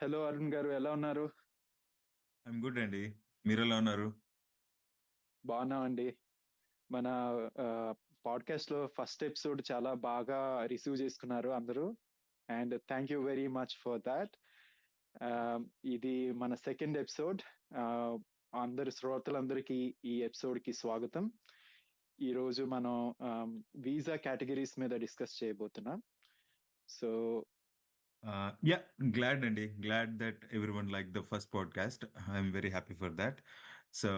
Hello Arun గారు, ఎలా ఉన్నారు? ఐఎమ్ గుడ్ అండి. మీరు ఎలా ఉన్నారు? బాగున్నామండి. మన పాడ్కాస్ట్ లో ఫస్ట్ ఎపిసోడ్ చాలా బాగా రిసీవ్ చేసుకున్నారు అందరూ. And thank you very much for that. ఇది మన సెకండ్ ఎపిసోడ్. అందరి శ్రోతలందరికీ ఈ ఎపిసోడ్ కి స్వాగతం. ఈ రోజు మనం వీసా కేటగిరీస్ మీద డిస్కస్ చేయబోతున్నాం. సో యా, గ్లాడ్ అండి. Glad that everyone like the first podcast. I'm very happy for that. So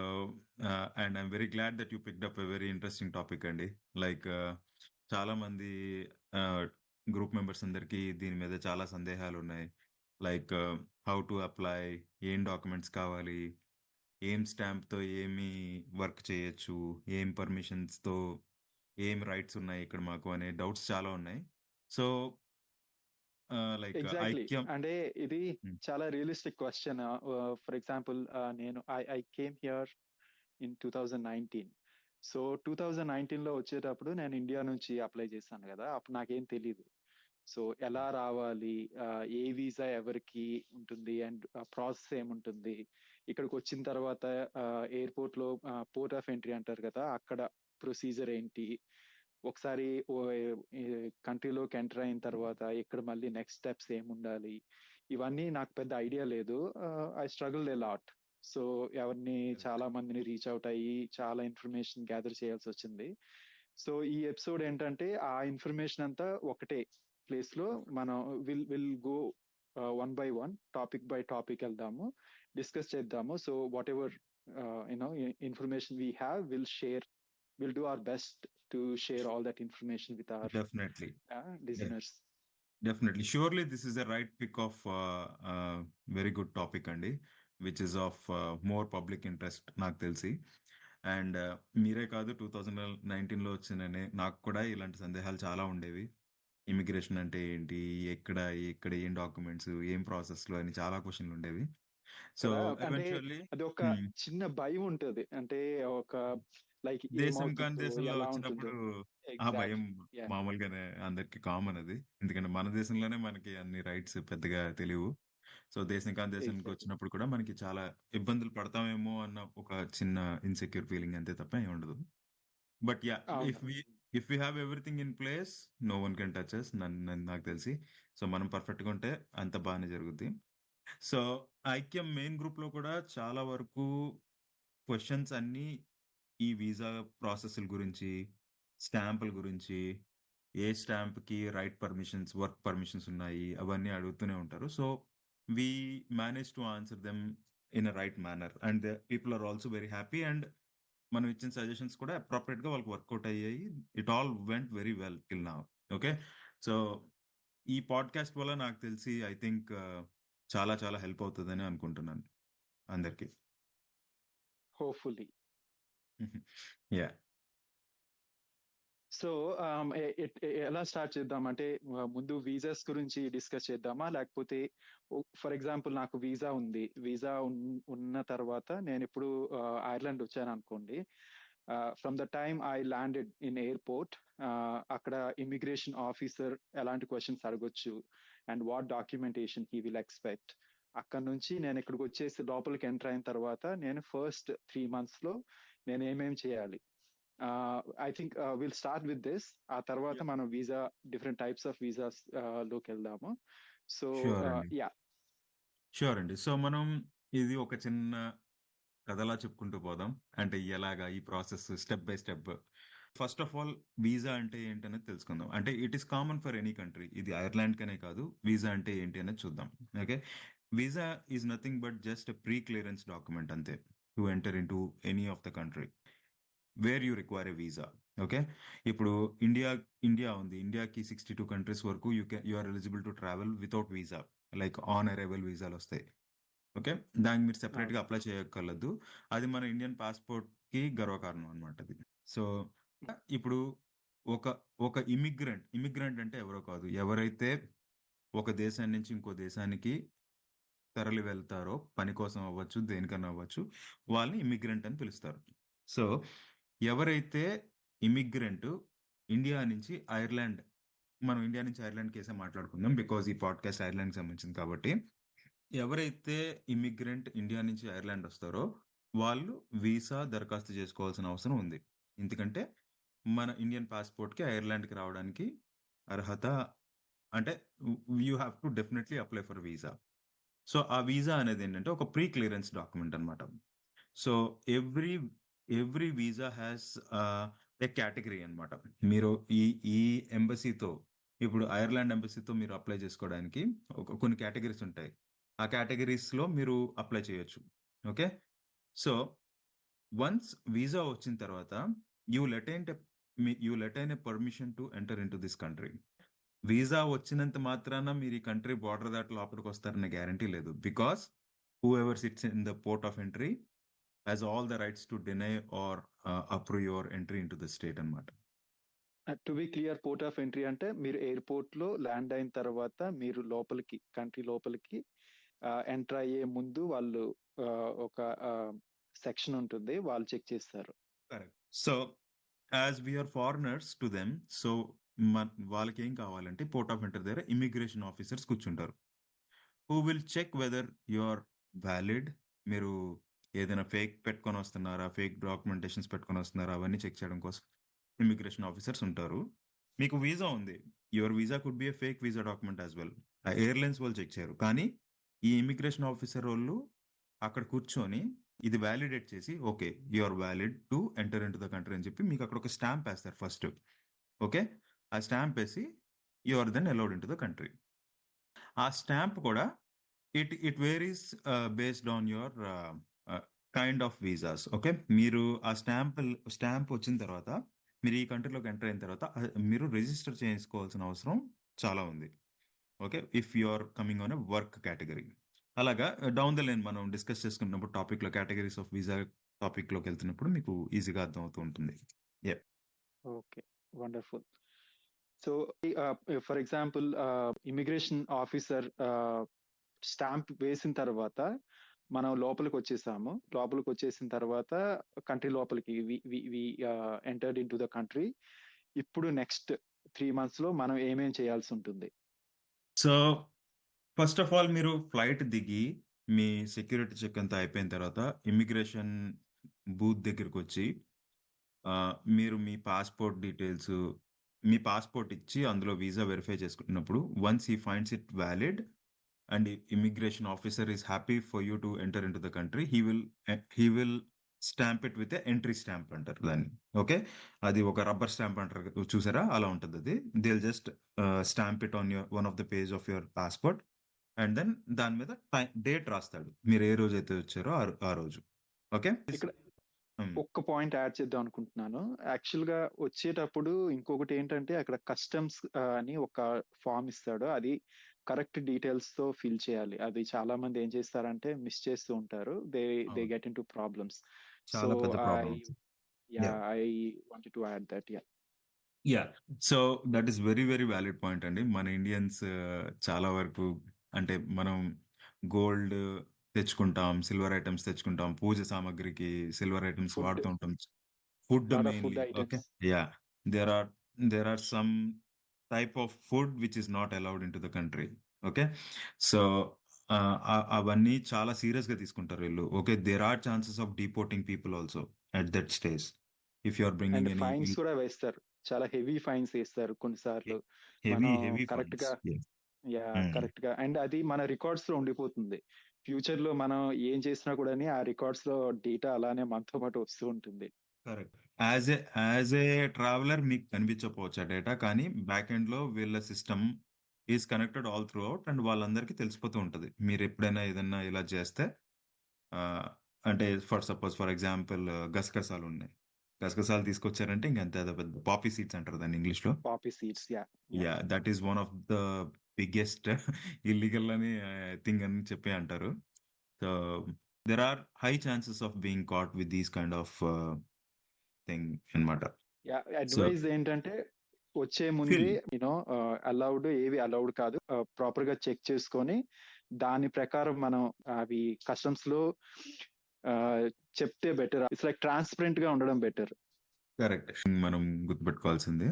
and I'm very glad that you picked up a very interesting topic అండి. Like చాలా మంది group members అందరికీ దీని మీద చాలా సందేహాలు ఉన్నాయి. లైక్ హౌ టు అప్లై, ఏం డాక్యుమెంట్స్ కావాలి, ఏం స్టాంప్ తో ఏమి వర్క్ చేయొచ్చు, ఏం పర్మిషన్స్ తో ఏం రైట్స్ ఉన్నాయి ఇక్కడ మాకు అనే డౌట్స్ చాలా ఉన్నాయి. సో లైక్ ఎగ్జాక్ట్లీ, ఐక్యం. అంటే ఇది హ్మ్. చాలా రియలిస్టిక్ క్వశ్చన్. ఫర్ ఎగ్జాంపుల్, నేను I came here in 2019. So 2019 లో వచ్చేటప్పుడు నేను ఇండియా నుంచి అప్లై చేశాను కదా, అప్పుడు నాకేం తెలీదు. సో ఎలా రావాలి, ఏ వీసా ఎవరికి ఉంటుంది, అండ్ ప్రాసెస్ ఏముంటుంది, ఇక్కడికి వచ్చిన తర్వాత ఎయిర్పోర్ట్ లో పోర్ట్ ఆఫ్ ఎంట్రీ అంటారు కదా, అక్కడ ప్రొసీజర్ ఏంటి, ఒకసారి కంట్రీలోకి ఎంటర్ అయిన తర్వాత ఇక్కడ మళ్ళీ నెక్స్ట్ స్టెప్స్ ఏముండాలి, ఇవన్నీ నాకు పెద్ద ఐడియా లేదు. I struggle a lot. So ఎవరిని, చాలా మందిని రీచ్ అవుట్ అయ్యి చాలా ఇన్ఫర్మేషన్ గ్యాదర్ చేయాల్సి వచ్చింది. సో ఈ ఎపిసోడ్ ఏంటంటే ఆ ఇన్ఫర్మేషన్ అంతా ఒకటే ప్లేస్ లో మనం will go one by one, topic by topic వెళ్దాము, డిస్కస్ చేద్దాము. So whatever you know information we have will do our best to share all that information with our definitely. Listeners. Definitely, surely this is the right pick of very good topic అండి, which is of more public interest నాకు తెలిసి. And మీరే కాదు, 2019లో వచ్చిన నాకు కూడా ఇలాంటి సందేహాలు చాలా ఉండేవి. ఇమిగ్రేషన్ అంటే ఏంటి, ఎక్కడ ఎక్కడ ఏం డాక్యుమెంట్స్, ఏం ప్రాసెస్లు అని చాలా క్వశ్చన్లు ఉండేవి. సో కదా, అంటే ఎవెన్చువల్లీ అది ఒక చిన్న భయం ఉంటది, అంటే ఒక లైక్ దేశం కాని ఏమవుతుందో, దేశంలో ఎలా ఉంటుందో. వచ్చినప్పుడు ఆ భయం ఎగ్జాక్ట్లీ. యా. మామూలుగానే అందరికి కామన్ అది. ఎందుకంటే మన దేశంలోనే మనకి అన్ని రైట్స్ పెద్దగా తెలియవు. సో దేశం కాని దేశానికి ఎగ్జాక్ట్లీ. వచ్చినప్పుడు కూడా మనకి చాలా ఇబ్బందులు పడతామేమో అన్న ఒక చిన్న ఇన్సెక్యూర్ ఫీలింగ్ అంతే తప్ప ఏమి ఉండదు. బట్ యా, అవును. If we if we have everything in place, no one can touch us, నాకు తెలిసి. సో మనం పర్ఫెక్ట్ గా ఉంటే అంత బాగానే జరుగుద్ది. సో ఐక్యం మెయిన్ గ్రూప్ లో కూడా చాలా వరకు క్వశ్చన్స్ అన్ని ఈ వీసా ప్రాసెస్ల గురించి, స్టాంపుల గురించి, ఏ స్టాంప్ కి రైట్ పర్మిషన్స్, వర్క్ పర్మిషన్స్ ఉన్నాయి, అవన్నీ అడుగుతూనే ఉంటారు. So we manage to answer them in a right manner, and people are also very happy. And మనం ఇచ్చిన సజెషన్స్ కూడా అప్రోప్రియట్ గా వాళ్ళకి వర్కౌట్ అయ్యాయి. It all went very well till now. Okay. So ఈ పాడ్కాస్ట్ వల్ల నాకు తెలిసి ఐ థింక్ చాలా చాలా హెల్ప్ అవుతుందని అనుకుంటున్నాను అందరికి. హోప్ఫుల్లీ. యా. సో ఎలా స్టార్ట్ చేద్దామంటే, ముందు వీసాస్ గురించి డిస్కస్ చేద్దామా, లేకపోతే ఫర్ ఎగ్జాంపుల్ నాకు వీసా ఉంది, వీసా ఉన్న తర్వాత నేను ఇప్పుడు ఐర్లాండ్ వచ్చాను అనుకోండి. From the time I landed in airport, అక్కడ ఇమిగ్రేషన్ ఆఫీసర్ ఎలాంటి క్వశ్చన్స్ అడగొచ్చు, and what documentation he will expect. అక్కడ నుంచి నేను ఇక్కడికి వచ్చేసి లోపలికి ఎంటర్ అయిన తర్వాత నేను ఫస్ట్ 3 months లో నేను ఏమేం చేయాలి. I think will start with this. ఆ తర్వాత మనం visa, different types of visas లోకి వెళ్దాము. సో షూర్ అండి. యా. షూర్ అండి. సో మనం ఇది ఒక చిన్న కథలా చెప్పుకుంటూ పోదాం. అంటే ఎలాగా ఈ process step by step. First of all, visa అంటే ఏంటనేది తెలుసుకుందాం. అంటే it is common for any country, ఇది ఐర్లాండ్ కనే కాదు. వీసా అంటే ఏంటి అనేది చూద్దాం. Okay. Visa is nothing but just pre clearance document అంతే, to enter in to any of the country where you require a visa. Okay. ఇప్పుడు India India ఉంది. ఇండియాకి 62 కంట్రీస్ వరకు you are eligible to travel without visa. Like on arrival వీసాలు వస్తాయి. Okay. దానికి మీరు separate గా అప్లై చేయక్కర్లేదు. అది మన ఇండియన్ పాస్పోర్ట్ కి గర్వకారణం అనమాట అది. సో ఇప్పుడు ఒక ఒక ఇమిగ్రెంట్ అంటే ఎవరో కాదు, ఎవరైతే ఒక దేశం నుంచి ఇంకో దేశానికి తరలి వెళ్తారో, పని కోసం అవ్వచ్చు, దేనికన్నా అవ్వచ్చు, వాళ్ళని ఇమిగ్రెంట్ అని పిలుస్తారు. సో ఎవరైతే ఇమిగ్రెంట్ ఇండియా నుంచి ఐర్లాండ్, మనం ఇండియా నుంచి ఐర్లాండ్ కేసే మాట్లాడుకుందాం బికాజ్ ఈ పాడ్కాస్ట్ ఐర్లాండ్ కి సంబంధించింది కాబట్టి. ఎవరైతే ఇమిగ్రెంట్ ఇండియా నుంచి ఐర్లాండ్ వస్తారో వాళ్ళు వీసా దరఖాస్తు చేసుకోవాల్సిన అవసరం ఉంది. ఎందుకంటే మన ఇండియన్ పాస్పోర్ట్కి ఐర్లాండ్కి రావడానికి అర్హత అంటే you have to definitely apply for visa. So ఆ వీసా అనేది ఏంటంటే ఒక ప్రీ క్లియరెన్స్ డాక్యుమెంట్ అనమాట. So every every visa has a category అనమాట. మీరు ఈ ఈ ఎంబసీతో ఇప్పుడు ఐర్లాండ్ ఎంబసీతో మీరు అప్లై చేసుకోవడానికి కొన్ని కేటగిరీస్ ఉంటాయి. ఆ కేటగిరీస్ లో మీరు అప్లై చేయొచ్చు. ఓకే. సో వన్స్ వీసా వచ్చిన తర్వాత you obtain you obtain a permission to enter in to this country. Visa వచ్చినంత మాత్రాన మీరు ఈ కంట్రీ బార్డర్ దాటి లోపలికి వస్తారనే గ్యారంటీ లేదు. Because whoever sits in the port of entry has all the rights to deny or approve your entry in to the state అనమాట. To be clear, port of entry అంటే మీరు airport లో land అయిన తర్వాత మీరు లోపలికి, country లోపలికి enter అయ్యే ముందు వాళ్ళు ఒక సెక్షన్ ఉంటుంది, వాళ్ళు చెక్ చేస్తారు. Correct. So as we're foreigners to them, so వాళ్ళకి ఏం కావాలంటే పోర్ట్ ఆఫ్ ఎంట్రీ దగ్గర ఇమిగ్రేషన్ ఆఫీసర్స్ కూర్చుంటారు. Who will check whether you are valid. మీరు ఏదైనా ఫేక్ పెట్టుకొని వస్తున్నారా, ఫేక్ డాక్యుమెంటేషన్స్ పెట్టుకొని వస్తున్నారా, అవన్నీ చెక్ చేయడం కోసం ఇమిగ్రేషన్ ఆఫీసర్స్ ఉంటారు. మీకు వీసా ఉంది, your visa could be A fake visa document as well. ఆ ఎయిర్లైన్స్ వాళ్ళు చెక్ చేయరు, కానీ ఈ ఇమిగ్రేషన్ ఆఫీసర్ వాళ్ళు అక్కడ కూర్చొని ఇది వ్యాలిడేట్ చేసి okay you are valid to enter in to the country అని చెప్పి మీకు అక్కడ ఒక స్టాంప్ వేస్తారు ఫస్ట్. ఓకే. ఆ స్టాంప్ వేసి you are then allowed in to the country. ఆ స్టాంప్ కూడా it varies based on your kind of visas. Okay. మీరు ఆ స్టాంప్ వచ్చిన తర్వాత మీరు ఈ కంట్రీలోకి ఎంటర్ అయిన తర్వాత మీరు రిజిస్టర్ చేసుకోవాల్సిన అవసరం చాలా ఉంది. Okay. If you are coming on a work category. అలాగా డౌన్ ద లైన్ మనం డిస్కస్ చేసుకున్నప్పుడు టాపిక్ లో కేటగిరీస్ ఆఫ్ వీసా టాపిక్ లోకి వెళ్తున్నప్పుడు మీకు ఈజీగా అర్థం అవుతూ ఉంటుంది. Okay, wonderful. So for example, immigration officer stamp వేసిన తర్వాత మనం లోపలికి వచ్చేసాము. లోపలికి వచ్చేసిన తర్వాత కంట్రీ లోపలికి entered in to the country. ఇప్పుడు నెక్స్ట్ 3 months లో మనం ఏమేం చేయాల్సి ఉంటుంది? సో ఫస్ట్ ఆఫ్ ఆల్ మీరు ఫ్లైట్ దిగి మీ సెక్యూరిటీ చెక్ అంతా అయిపోయిన తర్వాత ఇమిగ్రేషన్ బూత్ దగ్గరికి వచ్చి మీరు మీ పాస్పోర్ట్ డీటెయిల్స్, మీ పాస్పోర్ట్ ఇచ్చి అందులో వీసా వెరిఫై చేసుకున్నప్పుడు once he finds it valid and immigration officer is happy for you to enter in to the country, he will stamp it with entry stamp అంటారు దాన్ని. Okay. అది ఒక rubber stamp అంటారు చూసారా, అలా ఉంటుంది అది. They just stamp it on your one of the page of your passport and then దాని మీద డేట్ రాస్తాడు, మీరు ఏ రోజు అయితే వచ్చారో ఆ రోజు. ఓకే. ఇక్కడ ఒక్క పాయింట్ యాడ్ చేద్దాం అనుకుంటున్నాను. యాక్చువల్ గా వచ్చేటప్పుడు ఇంకొకటి ఏంటంటే, అక్కడ కస్టమ్స్ అని ఒక ఫామ్ ఇస్తాడు, అది కరెక్ట్ డీటెయిల్స్ తో ఫిల్ చేయాలి. అది చాలా మంది ఏం చేస్తారంటే మిస్ చేస్తూ ఉంటారు. They get in to problems. So చాలా పెద్ద eye problem. Yeah I wanted to add that. Yeah. So that is very very valid point అండి. మన ఇండియన్స్ చాలా వరకు అంటే మనం గోల్డ్ తెచ్చుకుంటాం, సిల్వర్ ఐటమ్స్ తెచ్చుకుంటాం, పూజ సామాగ్రికి సిల్వర్ ఐటమ్స్ ఫుడ్, వాడుతూ ఉంటాం. Food lot of food mainly. Okay. Items. Yeah. There are there are some type of food which is not allowed in to the country. Okay. So అవన్నీ చాలా serious గా తీసుకుంటారు వీళ్ళు. Okay. There are chances of deporting people also at that stage if you are and bringing any fines కూడా వేస్తారు, చాలా heavy fines వేస్తారు కొన్నిసార్లు. హెవీ మనం హెవీ కరెక్ట్ ఫండ్స్. గా, కరెక్ట్ గా, అండ్ అది మన రికార్డ్స్ లో ఉండిపోతుంది. ఫ్యూచర్ లో మనం ఏం చేసినా కూడా ఆ రికార్డ్స్ లో డేటా అలానే మనతో పాటు వస్తూ ఉంటుంది. కరెక్ట్. యాజ్ ఏ ట్రావెలర్ మీకు కనిపించకపోవచ్చు ఆ డేటా, కానీ బ్యాక్ ఎండ్ లో వీళ్ళ system is connected all through out and వాళ్ళందరికీ తెలిసిపోతూ ఉంటది మీరు ఎప్పుడైనా ఏదైనా ఇలా చేస్తే. ఆ, అంటే ఫర్ ఎగ్జాంపుల్ గసగసాలు ఉన్నాయి, గసగసాలు తీసుకొచ్చారంటే ఇంకంతే, అదే పెద్ద పాపీ సీడ్స్ అంటారు దాన్ని ఇంగ్లీష్ లో. Poppy seeds. Yeah yeah yeah, that is one of the biggest illegal అని థింగ్ అని చెప్పి అంటారు. So there are high chances of being caught with these kind of thing అన్నమాట. యా సో అడ్వైజ్ ఏంటంటే, వచ్చే ముందే ఫిల్ అలౌడ్ ఏవి allowed కాదు ప్రాపర్ గా చెక్ చేసుకొని దాని ప్రకారం మనం అవి కస్టమ్స్ లో ఆ, చెప్తే బెటర్. ఇట్స్ లైక్ ట్రాన్స్పరెంట్ గా ఉండడం బెటర్. కరెక్ట్ మనం గుర్తుపెట్టుకోవాల్సింది.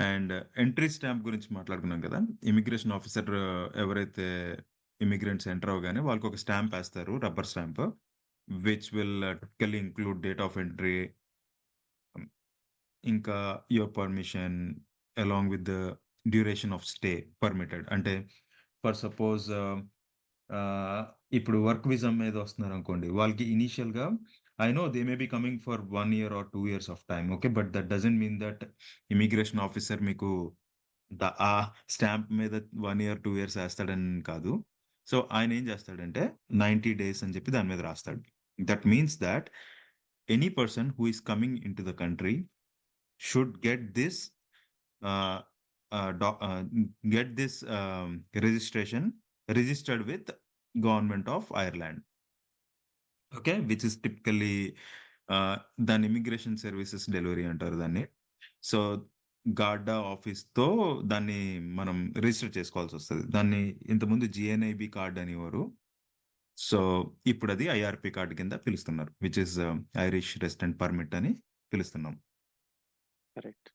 అండ్ ఎంట్రీ స్టాంప్ గురించి మాట్లాడుకున్నాం కదా. ఇమిగ్రేషన్ ఆఫీసర్ ఎవరైతే ఇమిగ్రెంట్స్ ఎంటర్ అవ్వగానే వాళ్ళకి ఒక స్టాంప్ వేస్తారు, rubber stamp, which will typically include date of entry, ఇంకా your permission along with the duration of stay permitted. అంటే ఫర్ సపోజ్ ఇప్పుడు వర్క్ వీసా మీద వస్తున్నారు అనుకోండి, వాళ్ళకి ఇనీషియల్ గా I know they may be coming for 1 year or 2 years of time, okay, but that doesn't mean that immigration officer మీకు ఆ stamp మీద 1 year 2 years వేస్తాడని కాదు. సో ఆయన ఏం చేస్తాడంటే 90 days అని చెప్పి దాని మీద రాస్తాడు. That means that any person who is coming in to the country should uh, doc, get this registration registered with government of Ireland, okay, which is typically దాని ఇమిగ్రేషన్ సర్వీసెస్ డెలివరీ అంటారు దాన్ని. So గార్డా office తో దాన్ని మనం register చేసుకోవాల్సి వస్తుంది. దాన్ని ఇంతకుముందు జిఎన్ఐబి కార్డ్ అనేవారు. సో ఇప్పుడు అది ఐఆర్పి కార్డ్ కింద పిలుస్తున్నారు, which is Irish resident permit అని పిలుస్తున్నాం. కరెక్ట్.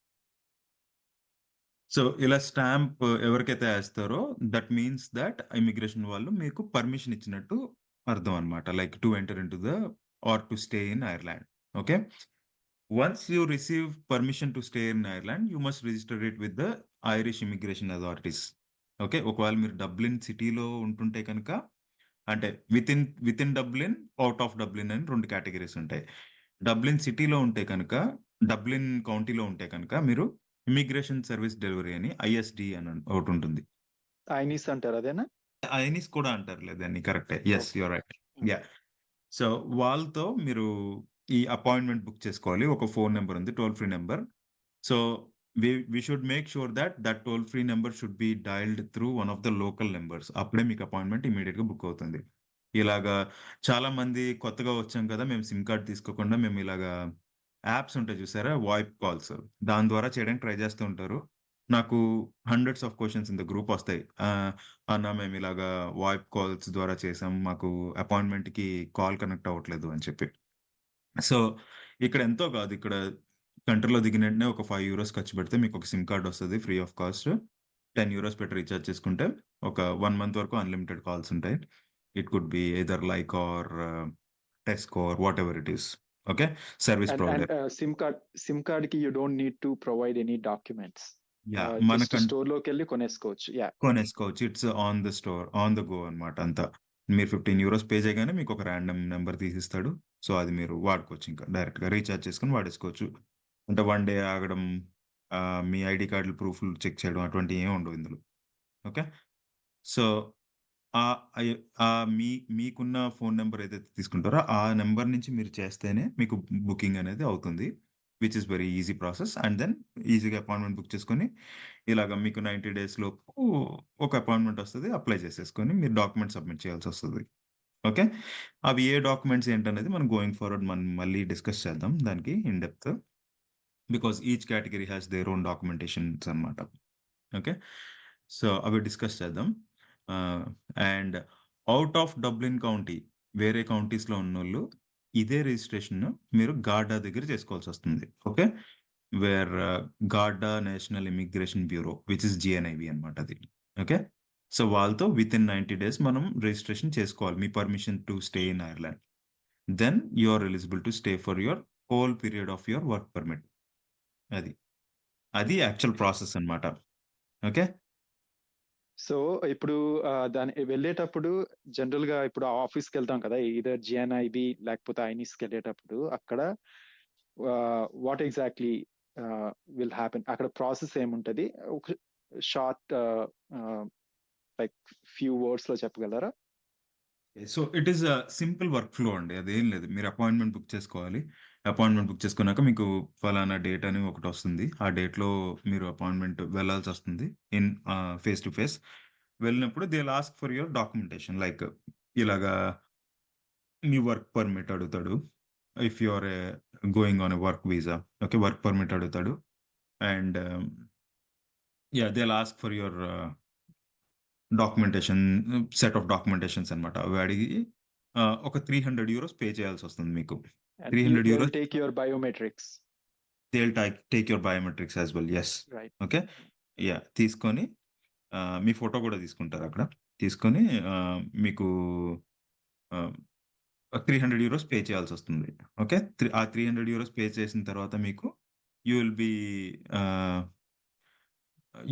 సో ఇలా స్టాంప్ ఎవరికైతే వేస్తారో దట్ మీన్స్ దట్ ఇమిగ్రేషన్ వాళ్ళు మీకు పర్మిషన్ ఇచ్చినట్టు అర్థం అనమాట, like to enter in to the or to stay in Ireland. Okay, once you receive permission to stay in Ireland you must register it with the Irish immigration authorities. Okay, ఒకవేళ మీరు Dublin సిటీలో ఉంటుంటే కనుక, అంటే within Dublin, out of Dublin అని 2 categories ఉంటాయి. Dublin సిటీలో ఉంటే కనుక, డబ్లిన్ కౌంటీలో ఉంటే కనుక మీరు ఇమిగ్రేషన్ సర్వీస్ డెలివరీ అని ఐఎస్డి అని ఒకటి ఉంటుంది. ఐనిస్ అంటారు అదేనా? ఐనిస్ కూడా అంటారు లేదండి, కరెక్టే, yes okay. You're right. Yeah, so వాళ్ళతో మీరు ఈ అపాయింట్మెంట్ బుక్ చేసుకోవాలి. ఒక ఫోన్ నెంబర్ ఉంది, toll free number. So we should make sure that that toll free number should be dialed through one of the local numbers. అప్పుడే మీకు appointment immediate గా book అవుతుంది. ఇలాగా చాలా మంది కొత్తగా వచ్చాం కదా, మేము సిమ్ కార్డ్ తీసుకోకుండా మేము ఇలాగా యాప్స్ ఉంటాయి చూసారా, వాయిప్ కాల్స్, దాని ద్వారా చేయడానికి ట్రై చేస్తూ ఉంటారు. నాకు hundreds of questions in the group వస్తాయి. అన్న మేము ఇలాగా వాయిప్ కాల్స్ ద్వారా చేసాం, మాకు అపాయింట్మెంట్ కి కాల్ కనెక్ట్ అవ్వట్లేదు అని చెప్పి. సో ఇక్కడ ఎంతో కాదు, ఇక్కడ కంట్రీలో దిగిన వెంటనే ఒక 5 euros ఖర్చు పెడితే మీకు ఒక సిమ్ కార్డ్ వస్తుంది ఫ్రీ ఆఫ్ కాస్ట్. 10 euros పెట్టి రీఛార్జ్ చేసుకుంటే ఒక 1 month వరకు అన్లిమిటెడ్ కాల్స్ ఉంటాయి. It could be either like or Tesco or whatever it is. Okay, service and provider. Sim card కి you don't need to provide any documents. Yeah, just మనకంటే store లోకి వెళ్ళి కొనేసుకోవచ్చు. Yeah, కొనేసుకోవచ్చు. It's on the store, on the go అనమాట అంతా. మీరు 15 euros pay చేయగానే మీకు ఒక ర్యాండమ్ నెంబర్ తీసిస్తాడు. సో అది మీరు వాడుకోవచ్చు, ఇంకా డైరెక్ట్ గా రీఛార్జ్ చేసుకుని వాడేసుకోవచ్చు. అంటే 1 day ఆగడం, మీ ఐడి కార్డులు ప్రూఫ్లు చెక్ చేయడం అటువంటివి ఏమి ఉండవు ఇందులో. ఓకే, సో మీకున్న ఫోన్ నెంబర్ ఏదైతే తీసుకుంటారో ఆ నెంబర్ నుంచి మీరు చేస్తేనే మీకు బుకింగ్ అనేది అవుతుంది, which is very easy process. And then ఈజీగా అపాయింట్మెంట్ బుక్ చేసుకొని ఇలాగ మీకు 90 days లోపు ఒక అపాయింట్మెంట్ వస్తుంది, అప్లై చేసేసుకొని మీరు డాక్యుమెంట్ సబ్మిట్ చేయాల్సి వస్తుంది. ఓకే, అవి ఏ డాక్యుమెంట్స్ ఏంటనేది మనం గోయింగ్ ఫార్వర్డ్ మనం మళ్ళీ డిస్కస్ చేద్దాం దానికి in depth, because each category has their own documentations అనమాట. ఓకే, సో అవి డిస్కస్ చేద్దాం. And out of Dublin county, వేరే కౌంటీస్లో ఉన్నోళ్ళు ఇదే రిజిస్ట్రేషన్ మీరు గార్డా దగ్గర చేసుకోవాల్సి వస్తుంది. Okay, where Garda national immigration bureau which is GNIB అనమాట అది. ఓకే, సో వాళ్ళతో విత్ ఇన్ 90 days మనం రిజిస్ట్రేషన్ చేసుకోవాలి, మీ permission to stay in Ireland. Then you are eligible to stay for your whole period of your work permit. అది అది actual process అన్నమాట. Okay, so ఇప్పుడు దాని వెళ్ళేటప్పుడు జనరల్ గా ఇప్పుడు ఆఫీస్కి వెళ్తాం కదా, ఇదర్ జిఎన్ఐబి లేకపోతే ఐనిస్కి వెళ్ళేటప్పుడు అక్కడ వాట్ ఎగ్జాక్ట్లీ విల్ హ్యాపెన్, అక్కడ ప్రాసెస్ ఏముంటది? ఒక షార్ట్ లైక్ ఫ్యూ వర్డ్స్ లో చెప్పగలరా? So it is simple work flow అండి, అదేం లేదు. మీరు అపాయింట్మెంట్ బుక్ చేసుకోవాలి. అపాయింట్మెంట్ బుక్ చేసుకున్నాక మీకు ఫలానా డేట్ అని ఒకటి వస్తుంది. ఆ డేట్లో మీరు అపాయింట్మెంట్ వెళ్ళాల్సి వస్తుంది ఇన్ ఫేస్ టు ఫేస్. వెళ్ళినప్పుడు they will ask for your documentation, like ఇలాగా మీ వర్క్ పర్మిట్ అడుగుతాడు. If you are going on a work visa, okay, work permit అడుగుతాడు. And yeah, they will ask for your documentation, set of documentations అనమాట. అవి అడిగి ఒక 300 euros pay చేయాల్సి వస్తుంది మీకు. And 300 they will euros take your biometrics. They will take your biometrics as well. Yes, right. Okay, yeah, తీసుకొని మీ photo కూడా తీసుకుంటారు అక్కడ. తీసుకొని మీకు 300 € పే చేయాల్సి వస్తుంది. ఓకే. ఆ 300 € పే చేసిన తర్వాత మీకు you will be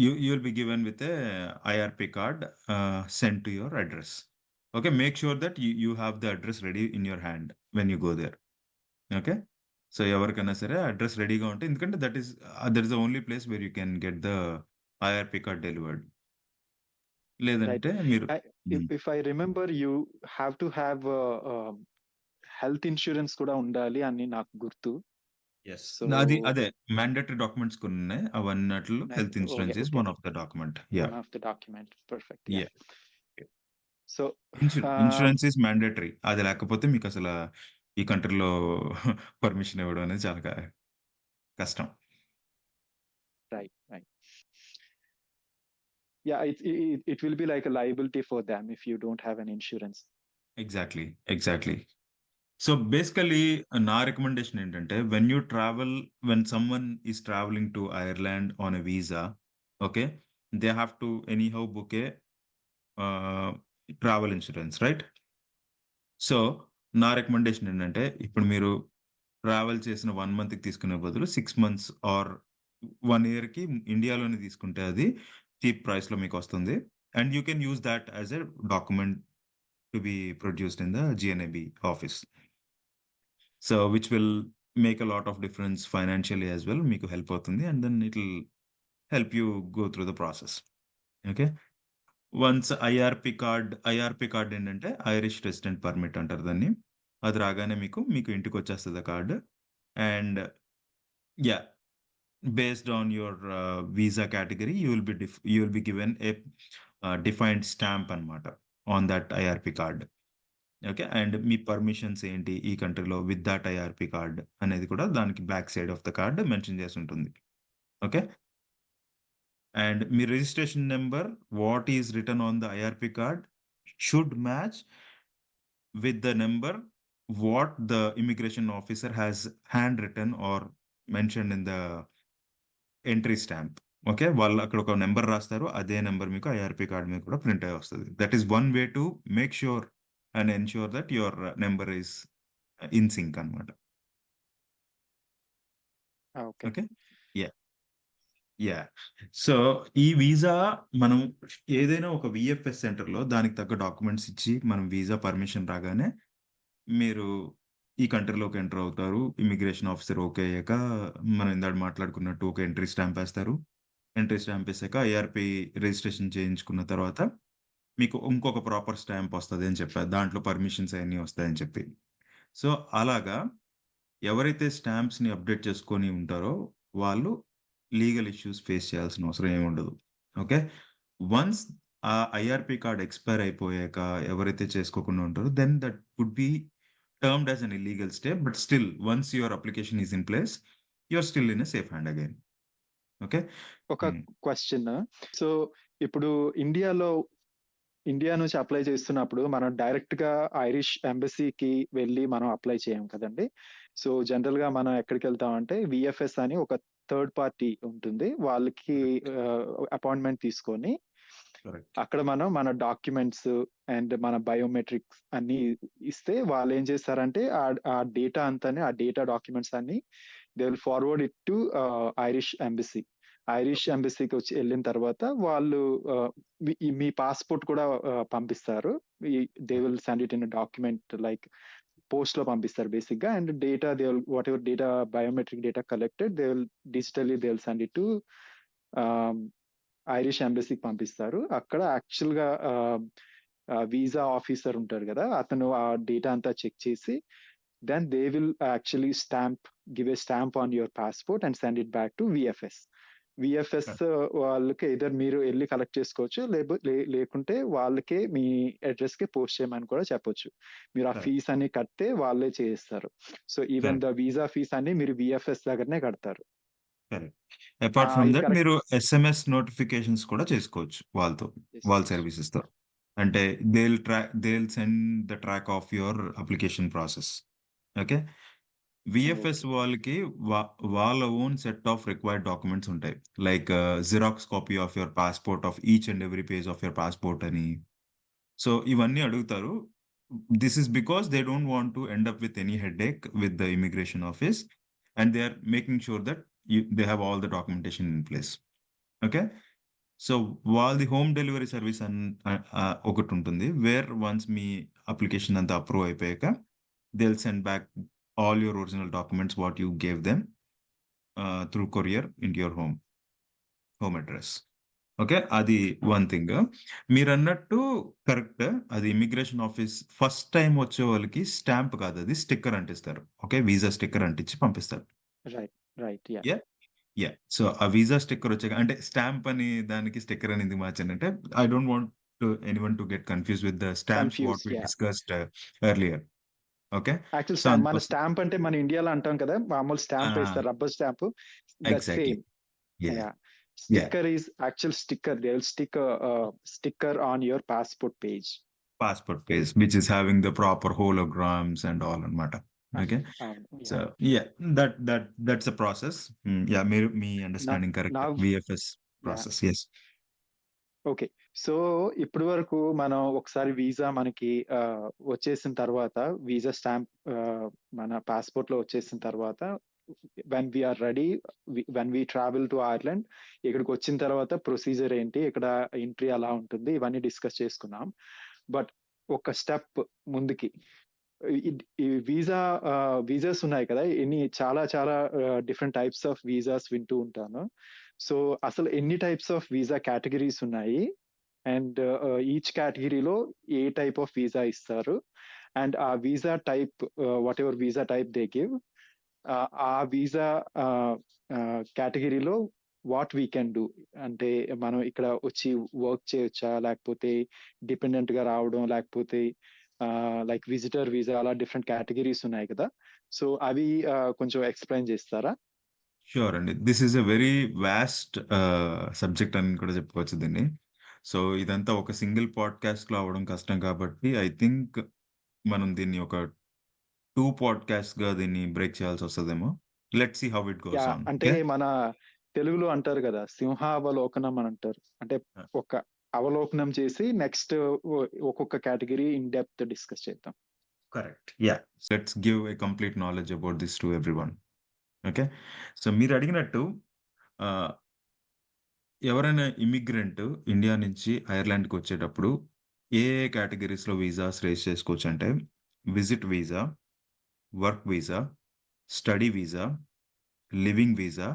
you will be given with a IRP card sent to your address. Okay, make sure that you have the address ready in your hand when you go there. Okay, so ఎవరికైనా సరే address రెడీగా ఉంటే, ఎందుకంటే that is the only place where you can get the IRP card delivered. Right. లేదంటే మీరు if I remember you have to have health insurance కూడా ఉండాలి అని నాకు గుర్తు. ఎస్, సో అదే మ్యాండేటరీ డాక్యుమెంట్స్ కొన్ని ఉన్నాయి. అవన్నట్లో health insurance is okay, one of the document. Yeah, one of the document. Perfect. Yeah. Yeah. So insurance is mandatory. అది లేకపోతే మీకు అసలు ఈ కంట్రీలో పర్మిషన్ ఇవ్వడం అనేది చాలా కష్టం. Right, right. Yeah, it will be like a liability for them if you don't have an insurance. Exactly. So basically నా రికమెండేషన్ ఏంటంటే, when someone is travelling to Ireland on a visa, okay, they have to anyhow book A travel insurance, right? So నా recommendation ఏంటంటే, ఇప్పుడు మీరు travel చేసిన 1 మంత్కి తీసుకునే బదులు 6 months ఆర్ 1 yearకి ఇండియాలోనే తీసుకుంటే అది చీప్ ప్రైస్లో మీకు వస్తుంది. And you can use that as a document to be produced in the GNAB office. So which will make a lot of difference financially as well. మీకు హెల్ప్ అవుతుంది, and then it will help you go through the process. Okay, once IRP card ఏంటంటే Irish resident permit అంటారు దాన్ని. అది రాగానే మీకు ఇంటికి వచ్చేస్తుంది ఆ card. And yeah, based on your visa category, you will be given a defined stamp అన్నమాట on that IRP card. Okay, and me permissions ఏంటి ఈ కంట్రీలో విత్ దట్ IRP కార్డ్ అనేది కూడా దానికి back side of the card mention చేసి ఉంటుంది. Okay, and me registration number what is return on the IRP card should match with the number what the immigration officer has handwritten or mentioned in the entry stamp. Okay, వాళ్ళు అక్కడ ఒక number రాస్తారు, అదే number మీకు IRP card మీద కూడా print అయ్యి వస్తుంది. That is one way to make sure and ensure that your number is in sync అనమాట. Okay. Okay, yeah, yeah. So ఈ వీసా మనం ఏదైనా ఒక VFS సెంటర్లో దానికి తగ్గ డాక్యుమెంట్స్ ఇచ్చి మనం వీసా పర్మిషన్ రాగానే మీరు ఈ కంట్రీలోకి ఎంటర్ అవుతారు. ఇమిగ్రేషన్ ఆఫీసర్ ఓకే అయ్యాక మనం ఇందాక మాట్లాడుకున్నట్టు ఒక ఎంట్రీ స్టాంప్ వేస్తారు. ఎంట్రీ స్టాంప్ వేసాక IRP రిజిస్ట్రేషన్ చేయించుకున్న తర్వాత మీకు ఇంకొక ప్రాపర్ స్టాంప్ వస్తుంది అని చెప్పారు, దాంట్లో పర్మిషన్స్ అవన్నీ వస్తాయని చెప్పి. సో అలాగా ఎవరైతే స్టాంప్స్ని అప్డేట్ చేసుకొని ఉంటారో వాళ్ళు లీగల్ ఇష్యూస్ ఫేస్ చేయాల్సిన అవసరం ఏమి ఉండదు. ఓకే, వన్స్ ఆ IRP కార్డ్ ఎక్స్పైర్ అయిపోయాక ఎవరైతే చేసుకోకుండా ఉంటారో then that would be termed as an illegal stay, but still, once your application is in place, you're still in a safe hand again. Okay? ఒక క్వశ్చన్. సో ఇప్పుడు India నుంచి apply చేస్తున్నప్పుడు మనం direct గా ఐరిష్ ఎంబసీకి వెళ్ళి మనం apply చేయం కదండి. సో జనరల్ గా మనం ఎక్కడికి వెళ్తామంటే VFS అని ఒక థర్డ్ పార్టీ ఉంటుంది, వాళ్ళకి అపాయింట్మెంట్ తీసుకొని Correct. అక్కడ మనం మన డాక్యుమెంట్స్ అండ్ మన బయోమెట్రిక్స్ అన్ని ఇస్తే వాళ్ళు ఏం చేస్తారంటే ఆ డేటా అంతానే, ఆ డేటా డాక్యుమెంట్స్ అన్ని they will forward it to Irish embassy. Irish ఎంబసీకి వచ్చి వెళ్ళిన తర్వాత వాళ్ళు మీ పాస్పోర్ట్ కూడా పంపిస్తారు. They will send it in document like post లో పంపిస్తారు బేసిక్ గా. And data they will whatever data biometric data collected they will digitally they will send it to Irish ఎంబసీకి పంపిస్తారు. అక్కడ యాక్చువల్ గా వీసా ఆఫీసర్ ఉంటారు కదా, అతను ఆ డేటా అంతా చెక్ చేసి then they will actually give a stamp on your passport and send it back to VFS. వాళ్ళకి ఎదర్ మీరు వెళ్ళి కలెక్ట్ చేసుకోవచ్చు, లేకుంటే వాళ్ళకే మీ అడ్రస్ కి పోస్ట్ చేయమని కూడా చెప్పొచ్చు. మీరు ఆ ఫీస్ అన్ని కడితే వాళ్ళే చేస్తారు. So even the visa fees అన్ని మీరు VFS దగ్గరనే కడతారు. అపార్ట్ ఫ్రమ్ ఇది దట్ కరెక్ట్. మీరు SMS నోటిఫికేషన్స్ కూడా చేసుకోవచ్చు వాళ్ళ సర్వీసెస్ తో. అంటే they will send the track of your application process. Okay, VFS వాళ్ళకి వాళ్ళ own set of required documents ఉంటాయి, like xerox copy of your passport of each and every page of your passport అని, so ఇవన్నీ అడుగుతారు. This is because they don't want to end up with any headache with the immigration office, and they are making sure that they have all the documentation in place. Okay. So వాళ్ళది home delivery service ఒకటి ఉంటుంది, where once మీ application అంతా approve అయిపోయాక they will send back all your original documents what you gave them through courier in your home address. Okay, అది one thing. మీరు అన్నట్టు correct. అది ఇమిగ్రేషన్ ఆఫీస్ ఫస్ట్ టైం వచ్చే వాళ్ళకి స్టాంప్ కాదు, అది స్టిక్కర్ అంటిస్తారు. ఓకే, వీసా స్టిక్కర్ అంటించి పంపిస్తారు. Right, right. Yeah, yeah, yeah. So ఆ వీసా స్టిక్కర్ వచ్చాక, అంటే స్టాంప్ అని దానికి స్టిక్కర్ అని ఎందుకు మార్చానంటే, I don't want to anyone to get confuse with the stamps what confused. We yeah. Discussed earlier. Okay. Actual so stamp, మన అందుకోసం స్టాంప్ అంటే మన ఇండియాలో అంటాం కదా, మామూలు స్టాంప్ వేస్తారు, rubber stamp. That exactly. Same. Yeah, yeah. Yeah. Sticker is actual sticker. They'll stick a sticker on your passport page. Passport page which is having the proper holograms and all అన్నమాట. Okay. So Yeah. Yeah, that's a process. Yeah, మీరు మీ Now, understanding correct. now, VFS yeah. Process. Yes. Okay. So ఇప్పటి వరకు మనం ఒకసారి visa మనకి వచ్చేసిన తర్వాత, వీసా స్టాంప్ మన పాస్పోర్ట్ లో వచ్చేసిన తర్వాత, when we're ready, when we travel to Ireland, ఇక్కడికి వచ్చిన తర్వాత ప్రొసీజర్ ఏంటి, ఇక్కడ ఎంట్రీ ఎలా ఉంటుంది, ఇవన్నీ డిస్కస్ చేసుకున్నాం. బట్ ఒక స్టెప్ ముందుకి, ఈ వీసాస్ ఉన్నాయి కదా, చాలా చాలా డిఫరెంట్ టైప్స్ ఆఫ్ వీసాస్ వింటూ ఉంటాను. సో అసలు ఎన్ని టైప్స్ ఆఫ్ వీసా కేటగిరీస్ ఉన్నాయి, అండ్ ఈచ్ కేటగిరీలో ఏ టైప్ ఆఫ్ వీసా ఇస్తారు, అండ్ ఆ visa type, what ever visa type they give, ఆ వీసా కేటగిరీలో వాట్ వీ కెన్ డూ, అంటే మనం ఇక్కడ వచ్చి వర్క్ చేయొచ్చా, లేకపోతే డిపెండెంట్ గా రావడం, లేకపోతే లైక్ విజిటర్ వీసా, అలా డిఫరెంట్ కేటగిరీస్ ఉన్నాయి కదా. సో అవి కొంచెం ఎక్స్ప్లెయిన్ చేస్తారా? షూర్ అండి. This is a very vast subject అని కూడా చెప్పుకోవచ్చు దీన్ని. సో ఇదంతా ఒక సింగిల్ పాడ్కాస్ట్ లో అవ్వడం కష్టం కాబట్టి ఐ థింక్ మనం దీన్ని ఒక 2 పాడ్కాస్ట్ గా దీన్ని బ్రేక్ చేయాల్సి వస్తదేమో. Let's see how it yeah, goes on. అంటే ఓకే. మన తెలుగులో అంటారు కదా, సింహావలోకనం అని అంటారు. అంటే ఒక అవలోకనం చేసి నెక్స్ట్ ఒక్కొక్క కేటగిరీ ఇన్ డెప్త్ డిస్కస్ చేద్దాం. Correct. Yeah. Let's give a complete knowledge about this to everyone. Okay. So మీరు అడిగినట్టు ఆహ్, ఎవరైనా ఇమ్మిగ్రెంట్ ఇండియా నుంచి ఐర్లాండ్‌కి వచ్చేటప్పుడు ఏ ఏ కేటగరీస్‌లో వీసాస్ రేజ్ చేసుకోవచ్చంటే, visit visa, work visa, study visa, living visa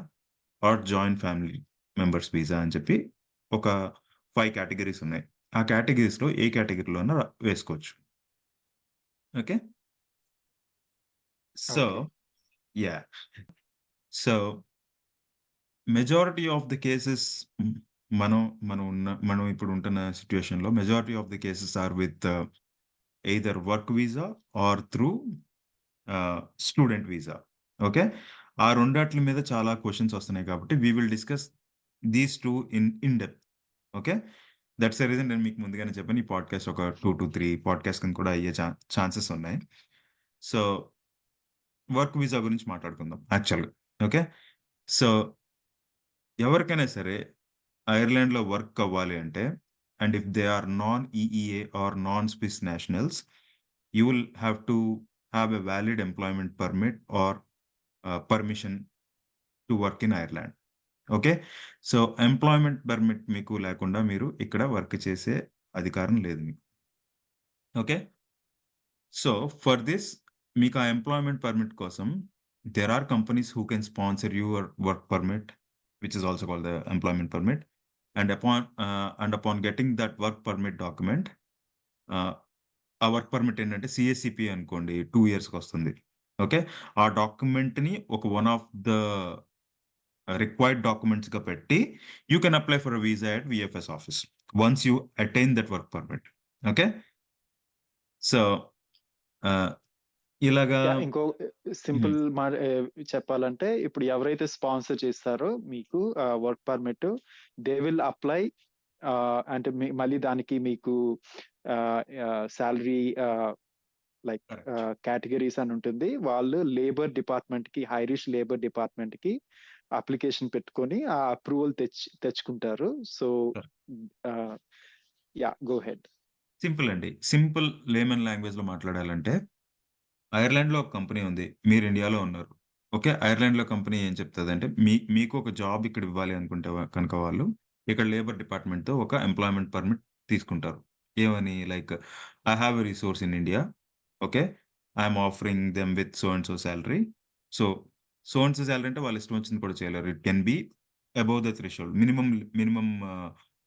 or joint family members visa అని చెప్పి ఒక 5 కేటగరీస్ ఉన్నాయి. ఆ కేటగరీస్‌లో ఏ కేటగరీలోనా వేసుకోవచ్చు. Okay. So okay. Yeah! So majority of the cases, మనం మనం ఇప్పుడు ఉంటున్న సిట్యుయేషన్‌లో majority of the cases are with either work visa or through student visa. Okay. ఆ రెండాట్ల మీద చాలా క్వెషన్స్ వస్తున్నాయి కాబట్టి we will discuss these 2 in depth. Okay. That's the reason నేను మీకు ముందుగానే చెప్పాను. ఈ పాడ్‌కాస్ట్ ఒక 2-3 పాడ్‌కాస్ట్ కింద కూడా అయ్యే ఛాన్సెస్ ఉన్నాయి. సో వర్క్ వీసా గురించి మాట్లాడుకుందాం యాక్చువల్‌గా. ఓకే. సో ఎవరికైనా సరే ఐర్లాండ్‌లో వర్క్ అవ్వాలి అంటే, and if they are non EEA or non Swiss nationals, you will have to have a valid employment permit or permission to work in Ireland. Okay. So employment permit మీకు లేకుండా మీరు ఇక్కడ work చేసే అధికారం లేదు మీకు. ఓకే. సో ఫర్ దిస్, మీకు ఆ ఎంప్లాయ్‌మెంట్ పర్మిట్ కోసం there are companies who can sponsor your work permit, which is also called the employment permit. And upon getting that work permit document, ah, ఆ work permit ఏంటంటే సీఎస్‌సిపి అనుకోండి, 2 ఇయర్స్‌కి వస్తుంది. Okay. ఆ డాక్యుమెంట్‌ని ఒక వన్ ఆఫ్ ద రిక్వైర్డ్ డాక్యుమెంట్స్‌గా పెట్టి you can apply for a visa at VFS office once you attain that work permit. Okay. So ఆహ్, ఇలాగా. యా, ఇంకో హ్మ్. సింపుల్ చెప్పాలంటే, ఇప్పుడు ఎవరైతే స్పాన్సర్ చేస్తారో మీకు work permit, they will apply, అంటే మళ్ళీ దానికి మీకు శాలరీ, లైక్ కరెక్ట్. కేటగిరీస్ అని ఉంటుంది. వాళ్ళు లేబర్ డిపార్ట్మెంట్ కి, ఐరిష్ లేబర్ డిపార్ట్మెంట్ కి అప్లికేషన్ పెట్టుకొని ఆ అప్రూవల్ తెచ్చుకుంటారు. So correct. Yeah, go head. Simple అండి. సింపుల్ లేమన్ లాంగ్వేజ్‌లో మాట్లాడాలంటే, ఐర్లాండ్‌లో ఒక కంపెనీ ఉంది. మీరు ఇండియాలో ఉన్నారు. ఓకే. ఐర్లాండ్‌లో కంపెనీ ఏం చెప్తదంటే, మీకు ఒక జాబ్ ఇక్కడ ఇవ్వాలి అనుకుంటే కనుక వాళ్ళు, ఇక్కడ లేబర్ డిపార్ట్‌మెంట్‌తో ఒక ఎంప్లాయ్‌మెంట్ పర్మిట్ తీసుకుంటారు. ఏమని like I have a resource in India. Okay. I am offering them with so and so salary. So, so and so salary అంటే వాళ్ళ ఇష్టం వచ్చింది కూడా చేయలేరు. It can be above the threshold. Minimum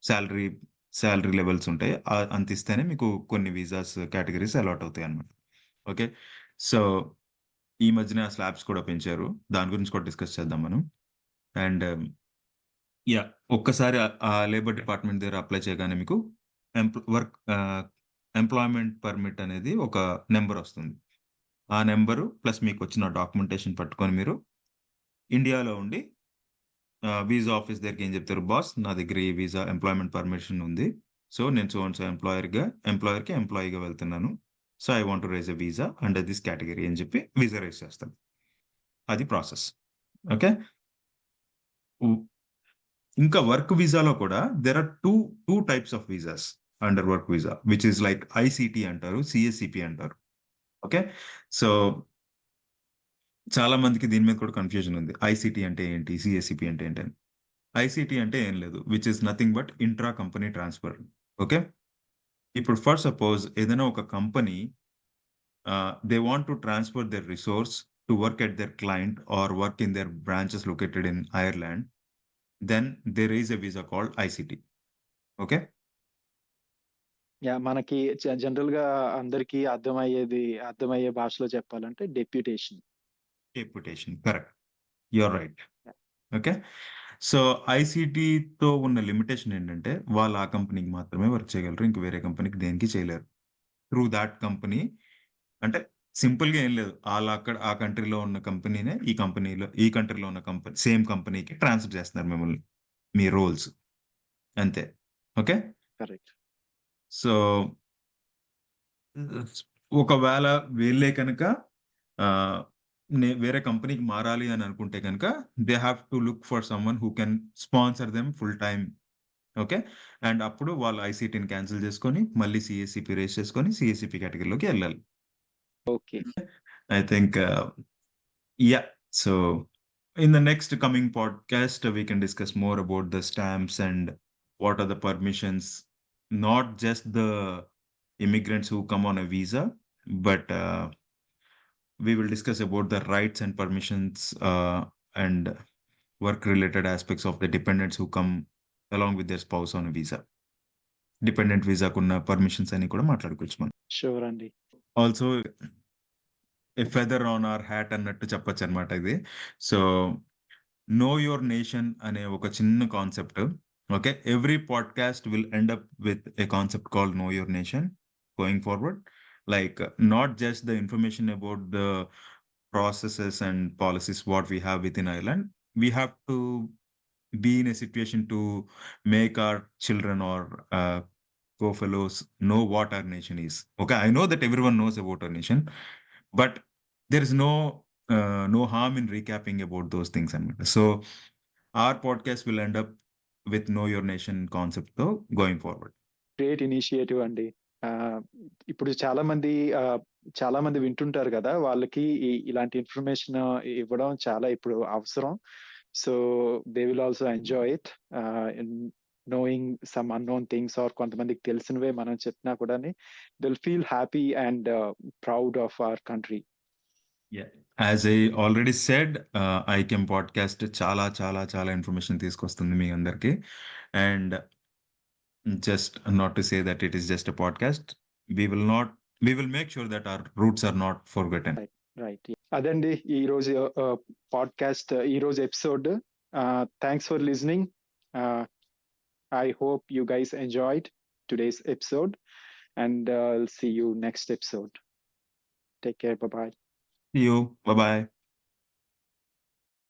salary salary levels ఉంటాయి. అంత ఇస్తేనే మీకు కొన్ని వీసాస్ కేటగరీస్ అలాట్ అవుతాయన్నమాట. ఓకే. సో, ఈ మధ్యన స్లాబ్స్ కూడా పెంచారు. దాని గురించి కూడా డిస్కస్ చేద్దాం మనం. And yeah! ఒక్కసారి ఆ లేబర్ డిపార్ట్‌మెంట్ దగ్గర అప్లై చేయగానే మీకు ఎంప్లాయ్‌మెంట్ పర్మిట్ అనేది ఒక నంబరొస్తుంది. ఆ నంబరు ప్లస్ మీకొచ్చిన డాక్యుమెంటేషన్ పట్టుకొని మీరు ఇండియాలో ఉండి వీసా ఆఫీస్ దగ్గరికి ఏం చెప్తారు, బాస్ నా దగ్గర ఈ వీసా ఎంప్లాయ్‌మెంట్ పర్మిషన్ ఉంది. సో, నేను సో అండ్ సో ఎంప్లాయర్‌కి ఎంప్లాయీగా వెళ్తున్నాను. So, I want to rise a visa under this category అని చెప్పి వీసా రైజ్ చేస్తారు. అది ప్రాసెస్. ఓకే. హ్మ్. ఇంకా వర్క్ వీసాలో కూడా there are 2 types of visas under work visa which is like ICT అంటారు, సీఎస్‌సిపి అంటారు. ఓకే. సో, చాలా మందికి దీని మీద కూడా కన్‌ఫ్యూజన్ ఉంది. ఐసీటీ అంటే ఏంటి? సీఎస్‌సిపి అంటే ఏంటి అని. ఐసీటీ అంటే ఏం లేదు. Which is nothing but intra company transfer. Okay. ఇప్పుడు ఫర్ సపోజ్ ఏదైనా ఒక company they want to transfer their resource to work at their client or work in their branches located in Ireland, then there is a visa called ICT. Okay. Yeah! మనకి జనరల్‌గా అందరికీ అర్థమయ్యే భాషలో చెప్పాలంటే deputation. Deputation. Correct. You are right. Yeah! Okay. So, ఐసీటీతో ఉన్న limitation ఏంటంటే, వాళ్ళు ఆ కంపెనీకి మాత్రమే వర్క్ చేయగలరు. ఇంక వేరే కంపెనీకి దేనికి చేయలేరు. త్రూ థాట్ కంపెనీ అంటే సింపుల్‌గా ఏం లేదు. ఆళ్ళక్కడ ఆ కంట్రీలో ఉన్న కంపెనీనే ఈ కంట్రీలో ఉన్న సేమ్ కంపెనీకి ట్రాన్స్‌ఫర్ చేస్తున్నారు మిమ్మల్ని. మీ రోల్స్. అంతే. ఓకే. కరెక్ట్. సో, ఒకవేళ వీళ్ళే కనుక ఆహ్, వేరే కంపెనీకి మారాలి అని అనుకుంటే గనక they have to look for someone who can sponsor them full time. Okay. And అప్పుడు వాళ్ళు ఐసీటీని క్యాన్సెల్ చేసుకొని, మళ్ళీ సీఎస్‌సిపి రైజ్ చేసుకొని, సీఎస్‌సిపి కేటగరీలోకి ఎళ్ళాలి. Okay. I think yeah! So, in the next coming podcast, we can discuss more about the stamps and what are the permissions, not just the immigrants who come on a visa, but we will discuss about the rights and permissions and work related aspects of the dependents who come along with their spouse on a visa. Dependent వీసాకున్న permissions అన్ని కూడా మాట్లాడుకోవచ్చు మనం. Sure అండి. Also a feather on our hat అన్నట్టు చెప్పొచ్చనమాట ఇది. So, no your nation అనే ఒక చిన్న concept. Okay. Every podcast will end up with a concept called know your nation going forward. Like not just the information about the processes and policies what we have within Ireland. We have to be in a situation to make our children or co-fellows know what our nation is. Okay, I know that everyone knows about our nation, but there is no harm in recapping about those things. And so our podcast will end up with know your nation concept though going forward. Great initiative అండి. ఆహ్, ఇప్పుడు చాలా మంది వింటుంటారు గదా! వాళ్ళకి ఇలాంటి information ఇవ్వడం చాలా ఇప్పుడు అవసరం. So, they will also enjoy it. In knowing some unknown things or కొంతమందికి తెలిసినవే మనం చెప్పినా కూడాని they will feel happy and proud of our country. Yeah. As I already said ఐకెమ్ పాడ్‌కాస్ట్ చాలా చాలా చాలా ఇన్ఫర్మేషన్ తీసుకొస్తుంది మీ అందరికి. And just not to say that it is just a podcast. We will make sure that our roots are not forgotten. Right. Right. అదండి ఈరోజు ఈరోజు ఎపిసోడ్. Thanks for listening. ఆహ్, I hope you guys enjoyed today's episode, and I'll see you next episode. Take care. Bye bye. See you. Bye bye.